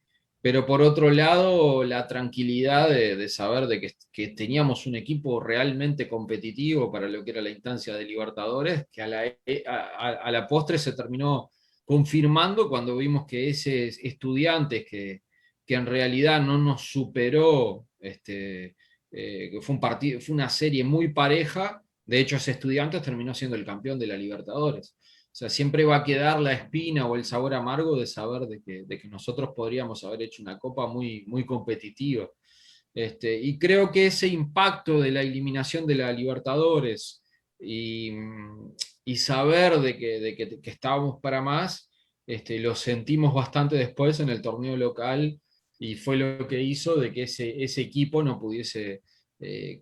pero por otro lado, la tranquilidad de saber de que teníamos un equipo realmente competitivo para lo que era la instancia de Libertadores, que a la postre se terminó confirmando cuando vimos que ese Estudiantes que en realidad no nos superó, que fue un partido, fue una serie muy pareja. De hecho, ese Estudiantes terminó siendo el campeón de la Libertadores. O sea, siempre va a quedar la espina o el sabor amargo de saber de que nosotros podríamos haber hecho una copa muy, muy competitiva. Y creo que ese impacto de la eliminación de la Libertadores y, y saber que estábamos para más, lo sentimos bastante después en el torneo local, y fue lo que hizo de que ese equipo no pudiese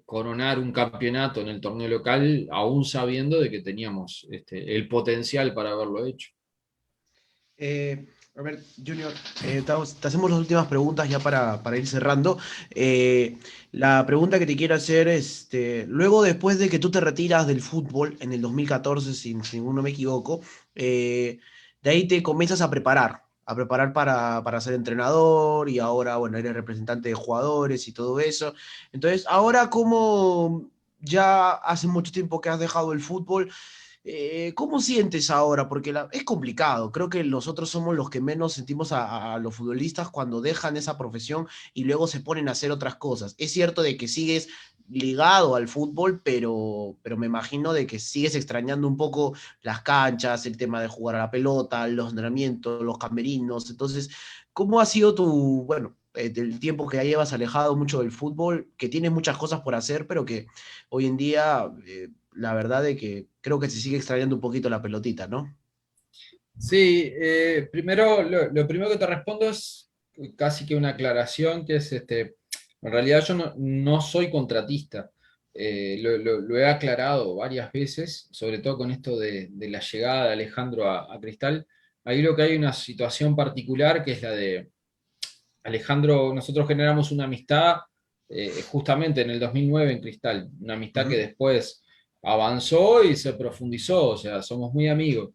coronar un campeonato en el torneo local, aún sabiendo de que teníamos el potencial para haberlo hecho.
A ver, Junior, te hacemos las últimas preguntas ya para ir cerrando. La pregunta que te quiero hacer es, luego después de que tú te retiras del fútbol en el 2014, si no me equivoco, de ahí te comienzas a preparar para ser entrenador y ahora, bueno, eres representante de jugadores y todo eso. Entonces, ahora como ya hace mucho tiempo que has dejado el fútbol, ¿cómo sientes ahora? Porque es complicado. Creo que nosotros somos los que menos sentimos a los futbolistas cuando dejan esa profesión y luego se ponen a hacer otras cosas. Es cierto de que sigues ligado al fútbol, pero me imagino de que sigues extrañando un poco las canchas, el tema de jugar a la pelota, los entrenamientos, los camerinos. Entonces, ¿cómo ha sido bueno, del tiempo que ya llevas alejado mucho del fútbol, que tienes muchas cosas por hacer, pero que hoy en día la verdad de que creo que se sigue extrañando un poquito la pelotita, ¿no?
Sí, primero, lo primero que te respondo es casi que una aclaración, que es, en realidad yo no soy contratista. Lo he aclarado varias veces, sobre todo con esto de la llegada de Alejandro a Cristal. Ahí lo que hay una situación particular, que es la de Alejandro. Nosotros generamos una amistad justamente en el 2009 en Cristal, una amistad que
Ujú.
después avanzó y se profundizó, o sea, somos muy amigos.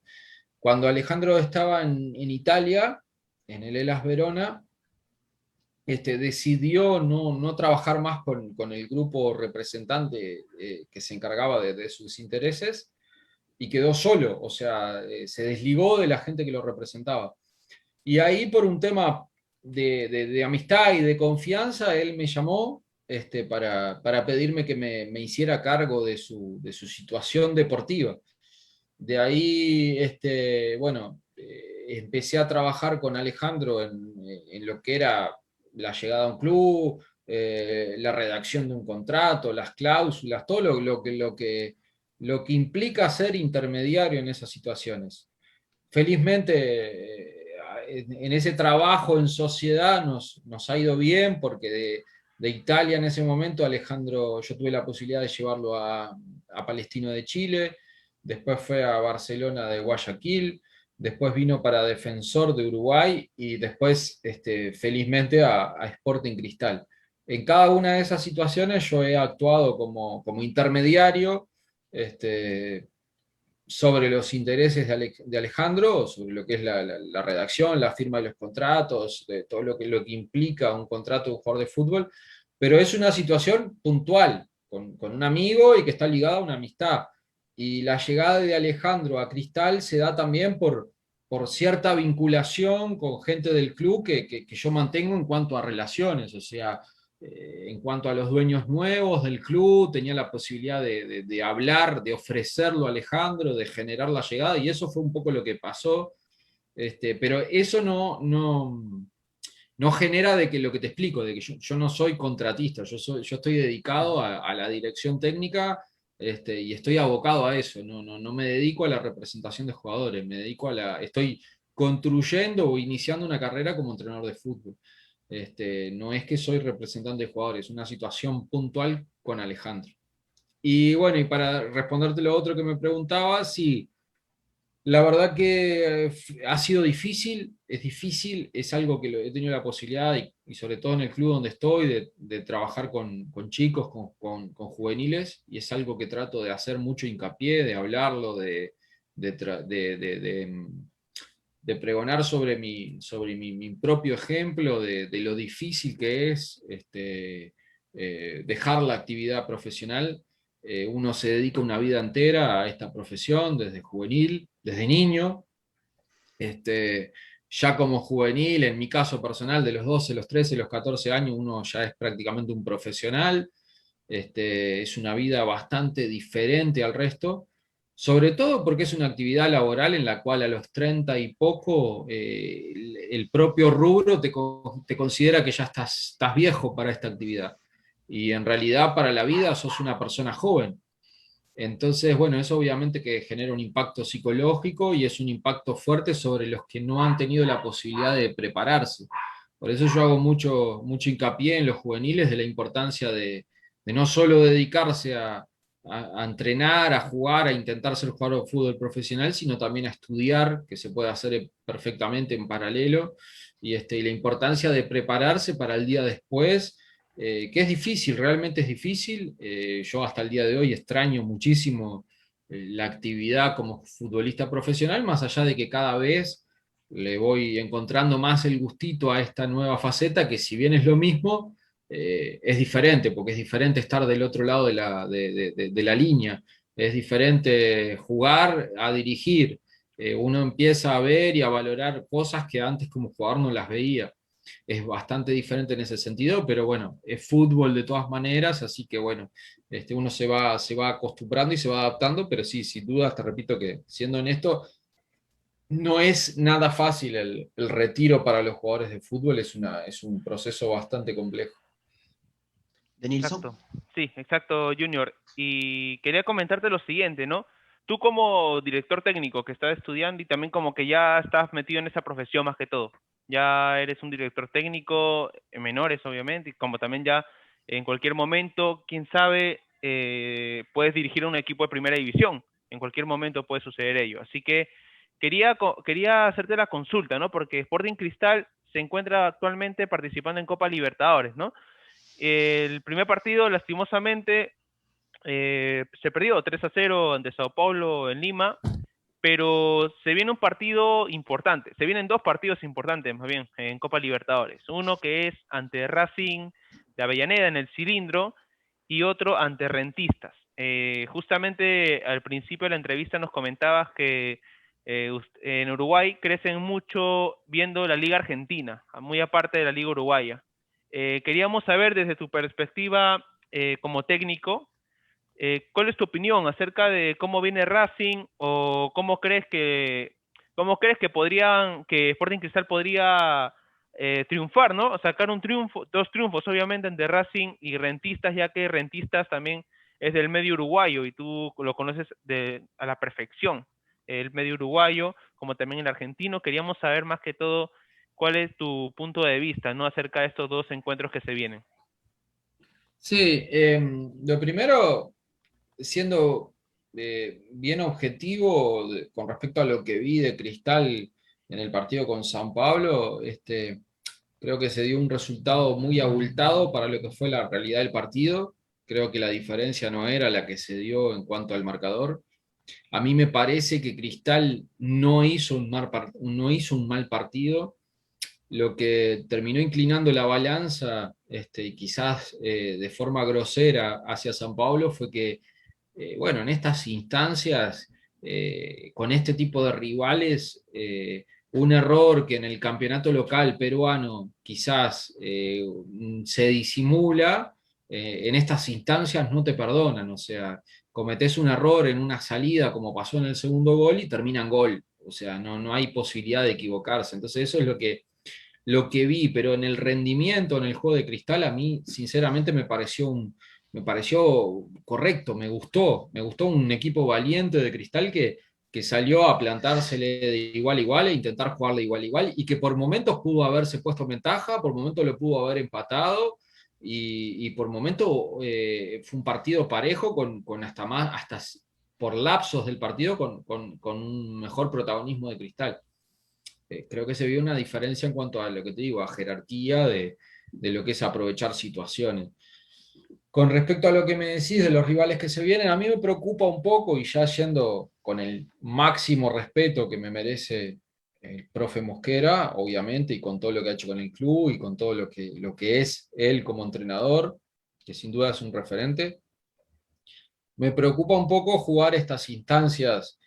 Cuando Alejandro estaba en Italia, en el Hellas Verona, decidió no trabajar más con el grupo representante que se encargaba de sus intereses, y quedó solo, o sea, se desligó de la gente que lo representaba. Y ahí, por un tema de amistad y de confianza, él me llamó para pedirme que me hiciera cargo de su situación deportiva. De ahí, bueno, empecé a trabajar con Alejandro en lo que era la llegada a un club, la redacción de un contrato, las cláusulas, todo lo que implica ser intermediario en esas situaciones. Felizmente, en ese trabajo en sociedad nos ha ido bien, porque de Italia en ese momento, Alejandro, yo tuve la posibilidad de llevarlo a Palestino de Chile, después fue a Barcelona de Guayaquil, después vino para Defensor de Uruguay, y después, felizmente, a Sporting Cristal. En cada una de esas situaciones yo he actuado como intermediario, sobre los intereses de Alejandro, sobre lo que es la redacción, la firma de los contratos, de todo lo que implica un contrato de un jugador de fútbol, pero es una situación puntual, con un amigo y que está ligada a una amistad. Y la llegada de Alejandro a Cristal se da también por cierta vinculación con gente del club que yo mantengo en cuanto a relaciones, o sea, en cuanto a los dueños nuevos del club, tenía la posibilidad de hablar, de ofrecerlo a Alejandro, de generar la llegada, y eso fue un poco lo que pasó. Pero eso no genera de que lo que te explico, de que yo no soy contratista, yo estoy dedicado a la dirección técnica, y estoy abocado a eso. No me dedico a la representación de jugadores, me dedico estoy construyendo o iniciando una carrera como entrenador de fútbol. No es que soy representante de jugadores, es una situación puntual con Alejandro. Y bueno, y para responderte lo otro que me preguntabas, sí, La verdad que ha sido difícil, es difícil, es algo que he tenido la posibilidad, y sobre todo en el club donde estoy, de trabajar con chicos, con juveniles, y es algo que trato de hacer mucho hincapié, de hablarlo, de, tra- de pregonar sobre mi propio ejemplo, de lo difícil que es dejar la actividad profesional. Uno se dedica una vida entera a esta profesión, desde juvenil, desde niño. Ya como juvenil, en mi caso personal, de los 12, los 13, los 14 años, uno ya es prácticamente un profesional. Es una vida bastante diferente al resto, sobre todo porque es una actividad laboral en la cual a los 30 y poco el propio rubro te considera que ya estás viejo para esta actividad. Y en realidad para la vida sos una persona joven. Entonces, bueno, eso obviamente que genera un impacto psicológico y es un impacto fuerte sobre los que no han tenido la posibilidad de prepararse. Por eso yo hago mucho hincapié en los juveniles de la importancia de no solo dedicarse a entrenar, a jugar, a intentar ser jugador de fútbol profesional, sino también a estudiar, que se puede hacer perfectamente en paralelo, y la importancia de prepararse para el día después, que es difícil, realmente es difícil. Yo hasta el día de hoy extraño muchísimo la actividad como futbolista profesional, más allá de que cada vez le voy encontrando más el gustito a esta nueva faceta, que si bien es lo mismo, es diferente, porque es diferente estar del otro lado de la línea, es diferente jugar a dirigir. Uno empieza a ver y a valorar cosas que antes como jugador no las veía. Es bastante diferente en ese sentido, pero bueno, es fútbol de todas maneras, así que bueno, uno se va acostumbrando y se va adaptando, pero sí, sin duda, te repito que siendo honesto, no es nada fácil el retiro para los jugadores de fútbol, es un proceso bastante complejo.
Denilson.
Exacto, sí, exacto, Junior. Y quería comentarte lo siguiente, ¿no? Tú como director técnico que estás estudiando y también como que ya estás metido en esa profesión más que todo, ya eres un director técnico en menores, obviamente, y como también ya en cualquier momento, quién sabe, puedes dirigir un equipo de primera división, en cualquier momento puede suceder ello. Así que quería hacerte la consulta, ¿no? Porque Sporting Cristal se encuentra actualmente participando en Copa Libertadores, ¿no? El primer partido, lastimosamente, se perdió 3-0 ante Sao Paulo en Lima, pero se viene un partido importante, se vienen dos partidos importantes más bien en Copa Libertadores, uno que es ante Racing de Avellaneda en el Cilindro y otro ante Rentistas. Justamente al principio de la entrevista nos comentabas que en Uruguay crecen mucho viendo la Liga Argentina, muy aparte de la Liga Uruguaya. Queríamos saber desde tu perspectiva como técnico, ¿cuál es tu opinión acerca de cómo viene Racing o cómo crees que que Sporting Cristal podría triunfar, ¿no? Sacar un triunfo, dos triunfos obviamente ante Racing y Rentistas, ya que Rentistas también es del medio uruguayo y tú lo conoces a la perfección, el medio uruguayo como también el argentino. Queríamos saber más que todo cuál es tu punto de vista, ¿no? Acerca de estos dos encuentros que se vienen.
Sí, lo primero, siendo bien objetivo con respecto a lo que vi de Cristal en el partido con San Pablo, creo que se dio un resultado muy abultado para lo que fue la realidad del partido. Creo que la diferencia no era la que se dio en cuanto al marcador. A mí me parece que Cristal no hizo un mal partido. Lo que terminó inclinando la balanza, y quizás de forma grosera hacia San Pablo, fue que bueno, en estas instancias, con este tipo de rivales, un error que en el campeonato local peruano quizás se disimula, en estas instancias no te perdonan. O sea, cometés un error en una salida como pasó en el segundo gol y termina en gol. O sea, no hay posibilidad de equivocarse. Entonces eso es lo que vi, pero en el rendimiento, en el juego de Cristal, a mí sinceramente me pareció correcto, me gustó un equipo valiente de Cristal que salió a plantársele de igual a igual e intentar jugar de igual a igual, y que por momentos pudo haberse puesto en ventaja, por momentos lo pudo haber empatado, y por momentos fue un partido parejo con hasta por lapsos del partido con un mejor protagonismo de Cristal. Creo que se vio una diferencia en cuanto a lo que te digo, a jerarquía de lo que es aprovechar situaciones. Con respecto a lo que me decís de los rivales que se vienen, a mí me preocupa un poco, y ya yendo con el máximo respeto que me merece el profe Mosquera, obviamente, y con todo lo que ha hecho con el club y con todo lo que es él como entrenador, que sin duda es un referente, me preocupa un poco jugar estas instancias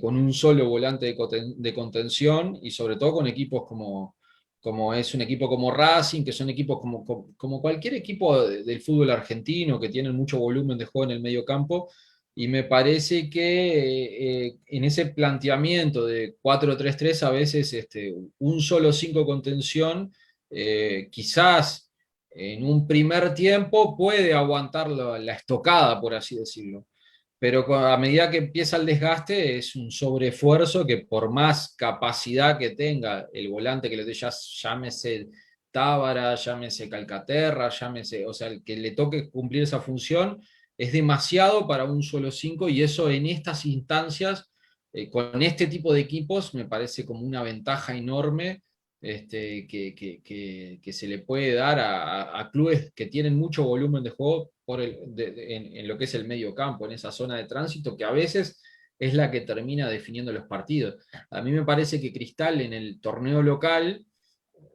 con un solo volante de contención y sobre todo con equipos como es un equipo como Racing, que son equipos como cualquier equipo del fútbol argentino, que tienen mucho volumen de juego en el medio campo, y me parece que en ese planteamiento de 4-3-3 a veces un solo 5 contención, quizás en un primer tiempo puede aguantar la estocada, por así decirlo. Pero a medida que empieza el desgaste es un sobreesfuerzo que por más capacidad que tenga el volante que le dé, llámese Tábara, llámese Calcaterra, llámese, o sea, el que le toque cumplir esa función, es demasiado para un solo 5 y eso en estas instancias, con este tipo de equipos, me parece como una ventaja enorme que se le puede dar a clubes que tienen mucho volumen de juego en lo que es el medio campo, en esa zona de tránsito, que a veces es la que termina definiendo los partidos. A mí me parece que Cristal en el torneo local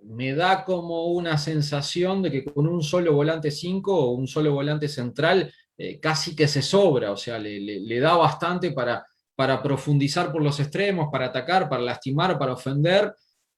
me da como una sensación de que con un solo volante 5 o un solo volante central casi que se sobra, o sea, le da bastante para profundizar por los extremos, para atacar, para lastimar, para ofender,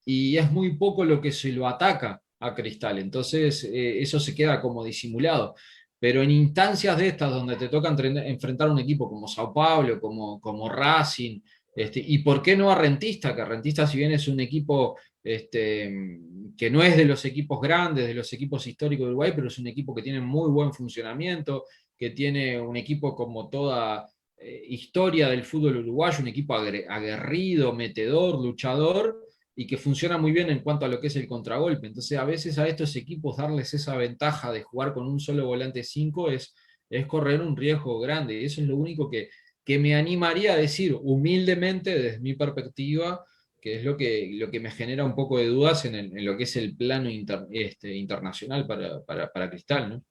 y es muy poco lo que se lo ataca a Cristal, entonces eso se queda como disimulado. Pero en instancias de estas donde te toca enfrentar un equipo como Sao Paulo, como Racing, y por qué no a Rentistas, que Rentistas si bien es un equipo que no es de los equipos grandes, de los equipos históricos de Uruguay, pero es un equipo que tiene muy buen funcionamiento, que tiene un equipo como toda historia del fútbol uruguayo, un equipo aguerrido, metedor, luchador, y que funciona muy bien en cuanto a lo que es el contragolpe. Entonces, a veces a estos equipos darles esa ventaja de jugar con un solo volante 5 es correr un riesgo grande. Eso es lo único que me animaría a decir humildemente desde mi perspectiva, que es lo que me genera un poco de dudas en lo que es el plano internacional para Cristal, ¿no?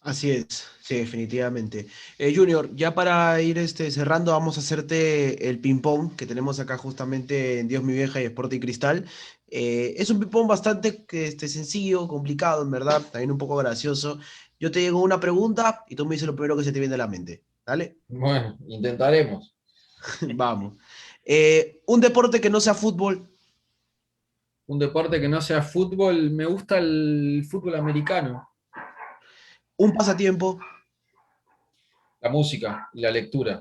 Así es, sí, definitivamente. Junior, ya para ir cerrando, vamos a hacerte el ping-pong que tenemos acá justamente en Dios mi vieja y Sporting Cristal. Es un ping-pong bastante sencillo, complicado, en verdad, también un poco gracioso. Yo te digo una pregunta y tú me dices lo primero que se te viene a la mente. ¿Dale?
Bueno, intentaremos.
Vamos. Un deporte que no sea fútbol.
Un deporte que no sea fútbol, me gusta el fútbol americano.
Un pasatiempo.
La música y la lectura.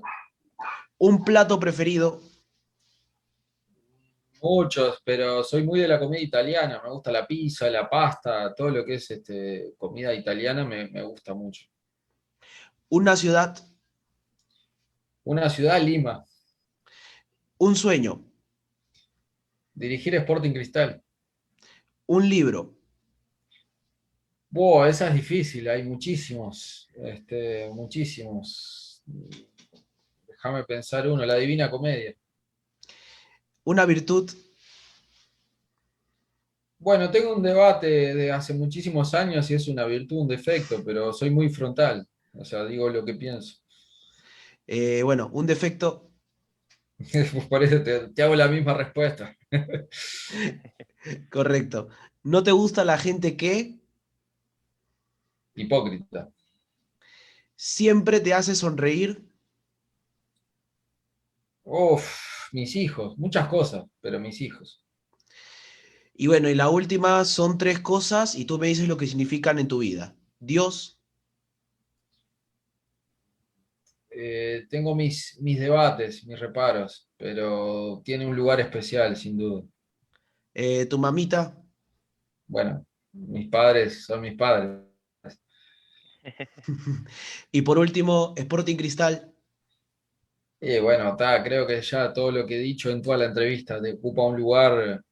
Un plato preferido.
Muchos, pero soy muy de la comida italiana. Me gusta la pizza, la pasta, todo lo que es comida italiana me gusta mucho.
Una ciudad.
Una ciudad, Lima.
Un sueño.
Dirigir Sporting Cristal.
Un libro.
Wow, esa es difícil, hay muchísimos, muchísimos. Déjame pensar uno, La Divina Comedia.
Una virtud.
Bueno, tengo un debate de hace muchísimos años si es una virtud o un defecto, pero soy muy frontal, o sea, digo lo que pienso.
Bueno, un defecto.
Por eso te hago la misma respuesta.
Correcto. ¿No te gusta la gente que
Hipócrita.
siempre te hace sonreír?
Uf, mis hijos, muchas cosas, pero mis hijos.
Y bueno, y la última son tres cosas y tú me dices lo que significan en tu vida. Dios,
Tengo mis debates, mis reparos, pero tiene un lugar especial, sin duda.
tu mamita
Bueno, mis padres son mis padres.
y por último, Sporting Cristal.
Bueno, creo que ya todo lo que he dicho en toda la entrevista te ocupa un lugar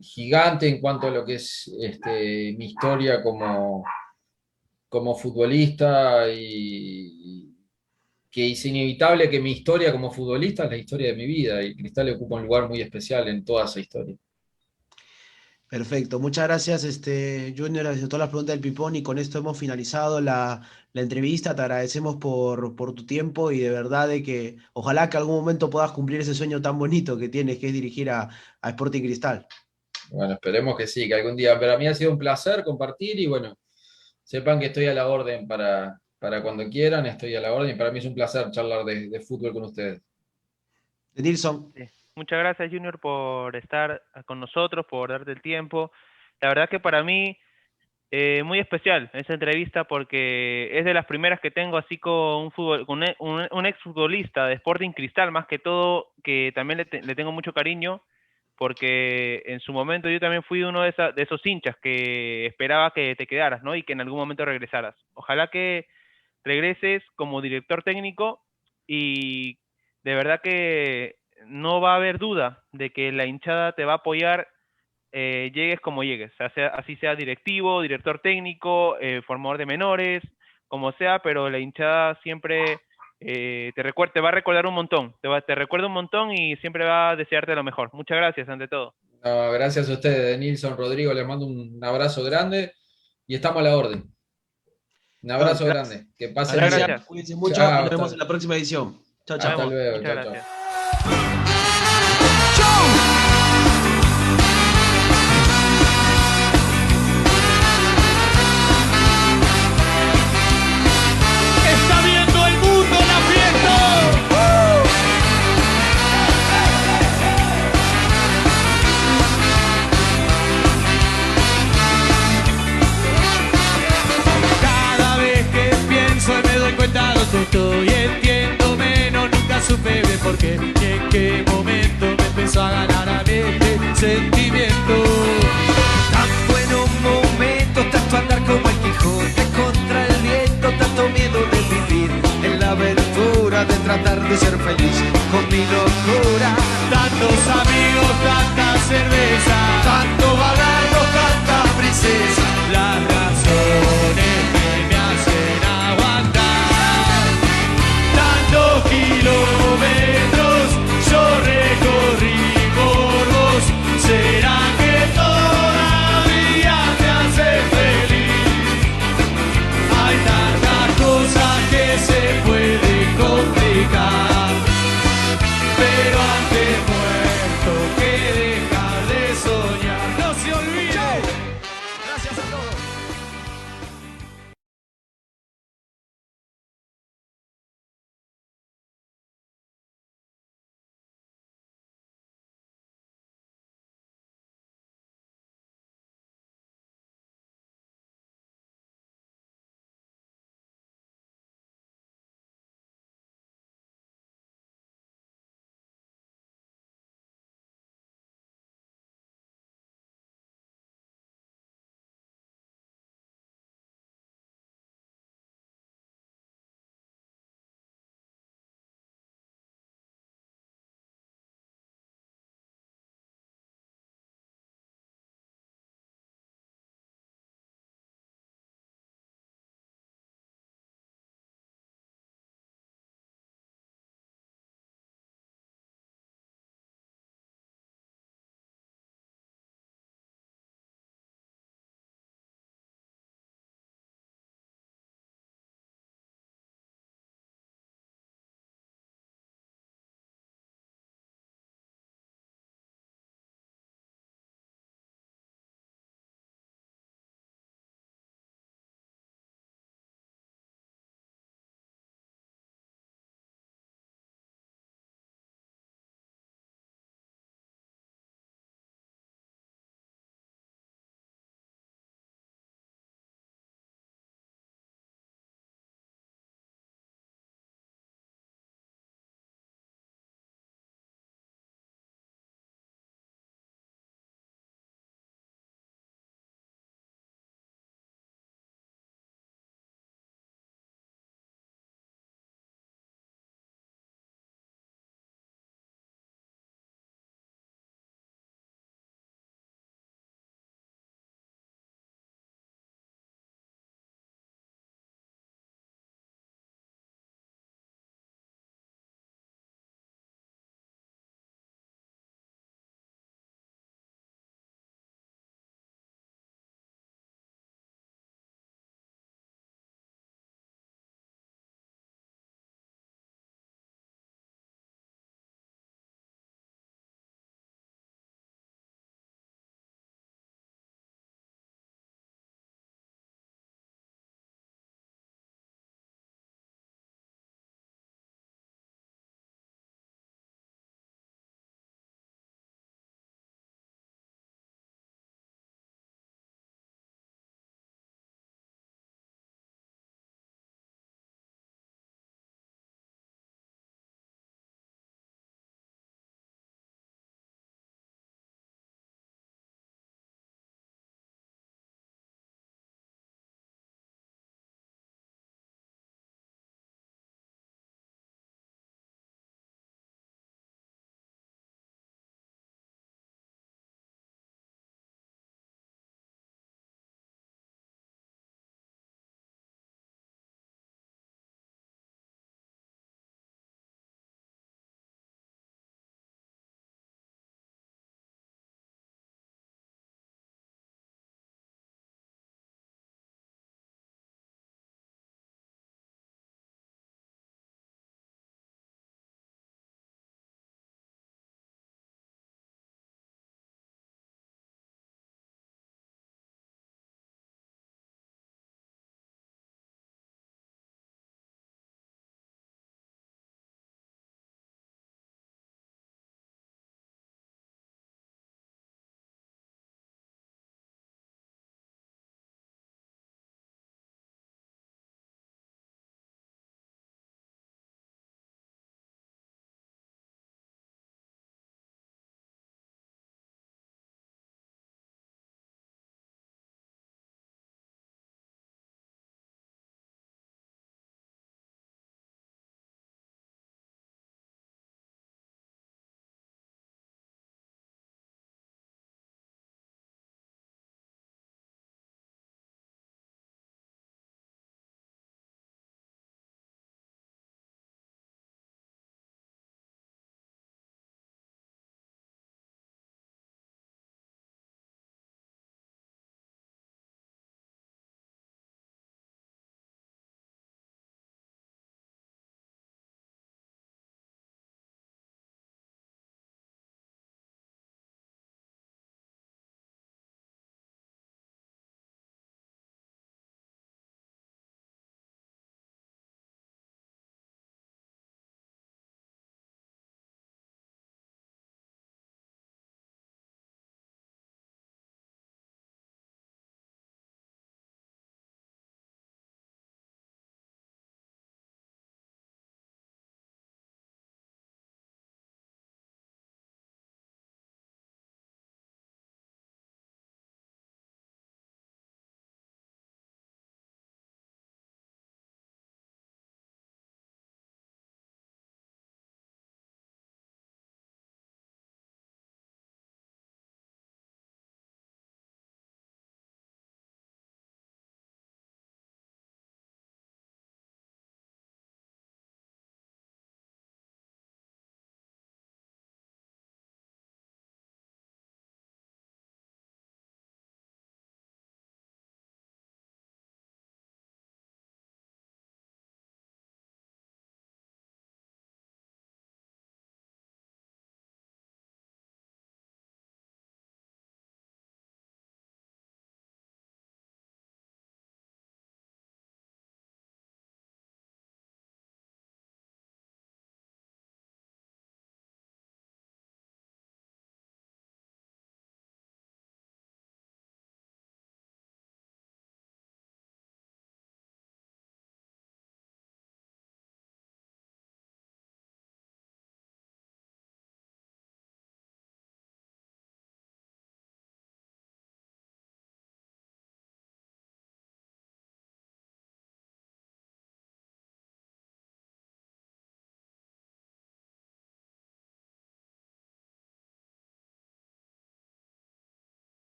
gigante en cuanto a lo que es mi historia como futbolista que es inevitable que mi historia como futbolista es la historia de mi vida, y Cristal ocupa un lugar muy especial en toda esa historia.
Perfecto, muchas gracias, Junior, de todas las preguntas del Pipón, y con esto hemos finalizado la entrevista. Te agradecemos por tu tiempo, y de verdad de que ojalá que algún momento puedas cumplir ese sueño tan bonito que tienes, que es dirigir a Sporting Cristal.
Bueno, esperemos que sí, que algún día. Pero a mí ha sido un placer compartir y bueno, sepan que estoy a la orden para cuando quieran, estoy a la orden y para mí es un placer charlar de fútbol con ustedes.
Nilson.
Sí. Muchas gracias, Junior, por estar con nosotros, por darte el tiempo. La verdad que para mí muy especial esa entrevista porque es de las primeras que tengo así con un exfutbolista de Sporting Cristal, más que todo, que también le tengo mucho cariño, porque en su momento yo también fui uno de esos hinchas que esperaba que te quedaras, ¿no? Y que en algún momento regresaras. Ojalá que regreses como director técnico y de verdad que no va a haber duda de que la hinchada te va a apoyar, llegues como llegues, así sea directivo, director técnico, formador de menores, como sea, pero la hinchada siempre te va a recordar un montón, te recuerda un montón y siempre va a desearte lo mejor. Muchas gracias ante todo.
No, gracias a ustedes, Nilson, Rodrigo, les mando un abrazo grande y estamos a la orden. Un abrazo grande, que pasen bien.
Gracias, cuídense mucho,
Chao,
nos vemos en la próxima edición. Chao, chao.
Hasta luego,
Muchas
chao,
gracias.
Está viendo el mundo la fiesta. Cada vez que pienso y me doy cuenta de lo que estoy, entiendo menos, nunca supe de por qué y en qué momento me empezó a ganar a mí este sentimiento.
Tan buenos momentos, tanto andar como el Quijote contra el viento, tanto miedo de vivir en la aventura de tratar de ser feliz con mi loca